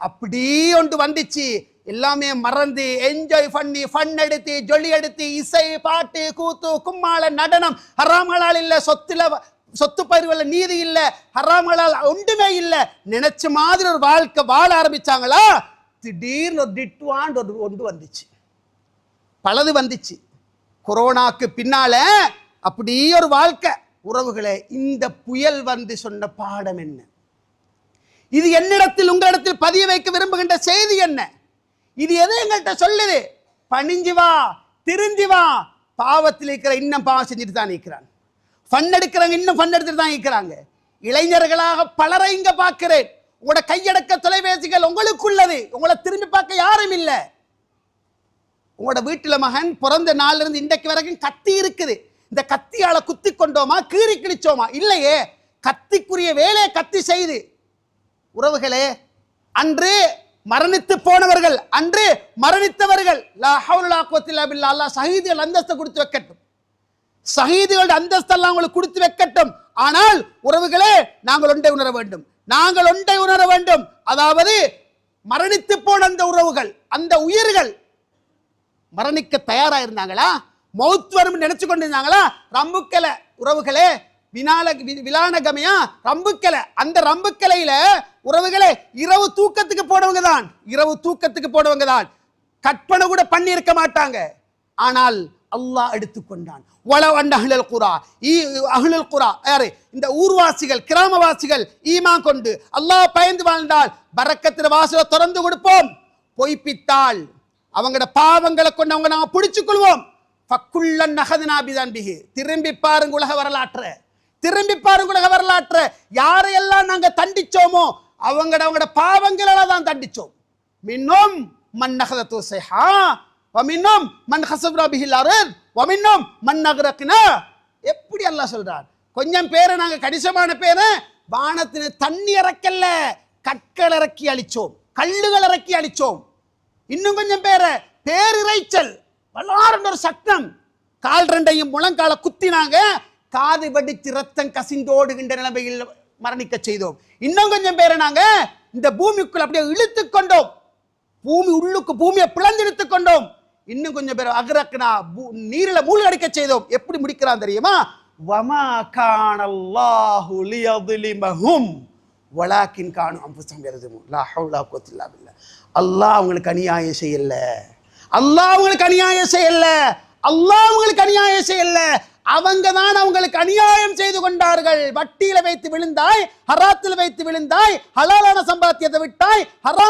அப்படி ஒன்று வந்துச்சு. எல்லாமே மறந்து என்ஜாய் பண்ணி ஃபன் எடுத்து ஜொலி எடுத்து இசை பாட்டு கூத்து கும்மாள நடனம், ஹராம்களால் இல்ல, சொத்து பருவல நீதி இல்ல, ஹராம்களால் ஒன்றுமே இல்ல, நினைச்ச மாதிரி ஒரு வாழ்க்கை வாழ ஆரம்பிச்சாங்களா, திடீர்னு ஒரு டிட்வான் ஒன்று வந்துச்சு, பலது வந்துச்சு. கொரோனாக்கு பின்னால அப்படி ஒரு வாழ்க்கை. உறவுகளே, இந்த புயல் வந்து சொன்ன பாடம் என்ன? இது என்னிடத்தில் உங்களிடத்தில் பதிய வைக்க விரும்புகின்ற செய்தி என்ன? இது எதை எங்கள்கிட்ட சொல்லுது? பணிஞ்சு வா, திருந்தி வா. பாவத்தில் இருக்கிற இன்னும் பாவம் செஞ்சுட்டு தான் இருக்கிறாங்க. ஃபன் எடுக்கிறாங்க, இன்னும் ஃபன் எடுத்துட்டு தான் இருக்கிறாங்க. இளைஞர்களாக பலரை இங்க பார்க்கிறேன். உங்களோட கையடக்க தொலைபேசிகள் உங்களுக்குள்ளது, உங்களை திரும்பி பார்க்க யாரும் இல்லை. உங்களோட வீட்டுல மகன் பிறந்த நாள்ல இருந்து இன்றைக்கு வரைக்கும் கத்தி இருக்குது. இந்த கத்தியால குத்தி கொண்டோமா, கீறி கிழிச்சோமா? இல்லையே. கத்திக்குரிய வேலையை கத்தி செய்து. உறவுகளே, அன்று மரணித்து போனவர்கள், அன்று மரணித்தவர்கள், லா ஹவ்ல வலா குவத்த இல்லா பில்லாஹ், அல்லாஹ் ஷஹீதுகள் அந்தஸ்து கொடுத்து வைக்கட்டும். ஷஹீதுகளோட அந்தஸ்தெல்லாம் உங்களுக்கு கொடுத்து வைக்கட்டும். ஆனால் உறவுகளே, நாங்கள் ஒன்றை உணர வேண்டும், நாங்கள் ஒன்றை உணர வேண்டும். அதாவது மரணித்து போன அந்த உறவுகள், அந்த உயிர்கள் மரணிக்க தயாரா இருந்தாங்களா? மௌத் வரும் நினைச்சு கொண்டிருந்தாங்களா? ரம்புக்கலை உறவுகளே, விலானகமையா ரம்புக்கலை. அந்த ரம்புக்கலையில உறவுகளே, இரவு தூக்கத்துக்கு போனவங்க தான், இரவு தூக்கத்துக்கு போனவங்க தான். கற்பனை கூட பண்ணி இருக்க மாட்டாங்க. ஆனால் அல்லாஹ் எடுத்துக்கொண்டான். வலவ் அன் அஹ்லல் குரா, அஹ்லுல் குரா யாரு? இந்த ஊர்வாசிகள், கிராமவாசிகள் ஈமான் கொண்டு அல்லாஹ் பயந்து வாழ்ந்தால் பரக்கத்தின் வாசலை திறந்து கொடுப்போம். பொய்ப்பித்தால் அவங்களோட பாவங்களை கொண்டு அவங்க நாங்க பிடிச்சுக் கொள்வோம். ஃபக்குல்லன் நஹதுனா பிதன்பிஹி, திரும்பி பாருங்க உலக வரலாற்றை, திரும்பி பாருங்க உலக வரலாற்றை. யாரையெல்லாம் நாங்க தண்டிச்சோமோ அவங்களோட பாவங்களால தான் தண்டிச்சோம். மின்னும் மன் நஹதது ஸைஹா வமின்னும் மன் ஹஸப்னா பிஹில் அர்த் வமின்னும் மன் அக்ரக்னா. எப்படி அல்லாஹ் சொல்றார்? கொஞ்சம் பேரை நாங்க கணிசமான பேரை வானத்தின தண்ணி இறக்கல்ல, கற்கள் இறக்கி அழிச்சோம், கல்லுகள் இறக்கி அழிச்சோம். இன்னும் கொஞ்சம் பேரை பேரிரைச்சல், வல்லாரண்ட ஒரு சத்தம், கால் ரெண்டையும் முழங்கால குத்தினாங்க, காது வடித்து ரத்தம் கசிந்தோடுகின்ற நிலைமையில் மரணிக்க செய்தோம். இன்னும் கொஞ்சம் பேரை நாங்க இந்த பூமிக்குள் அப்படியே இழுத்து கொண்டோம், பூமி உள்ளுக்கு பூமியை பிளந்து கொண்டோம். இன்னும் கொஞ்சம் பேர் அக்ரக்னா, நீரில மூழ்கடிக்க செய்தோம். எப்படி முடிக்கிறான் தெரியுமா? வமா கானல்லாஹு லியظلمஹும் வலாக்கின் கானு அன்ஃபுஸஹும் யظلمூன். லா ஹவ்ல வலா குவத்த இல்லா பில்லாஹ். அல்லாஹ் அவங்களுக்கு அநியாயம் செய்யல, அல்லாஹ் அவங்களுக்கு அநியாயம் செய்யல, அல்லாஹ் அவங்களுக்கு அநியாயம் செய்யல. அவங்க தான் அவங்களுக்கு அநியாயம் செய்து கொண்டார்கள். வட்டியில வைத்து விழுந்தாய், ஹராத்தில் வைத்து விழுந்தாய், ஹலாலான சம்பாத்தியத்தை விட்டாய், ஹராம்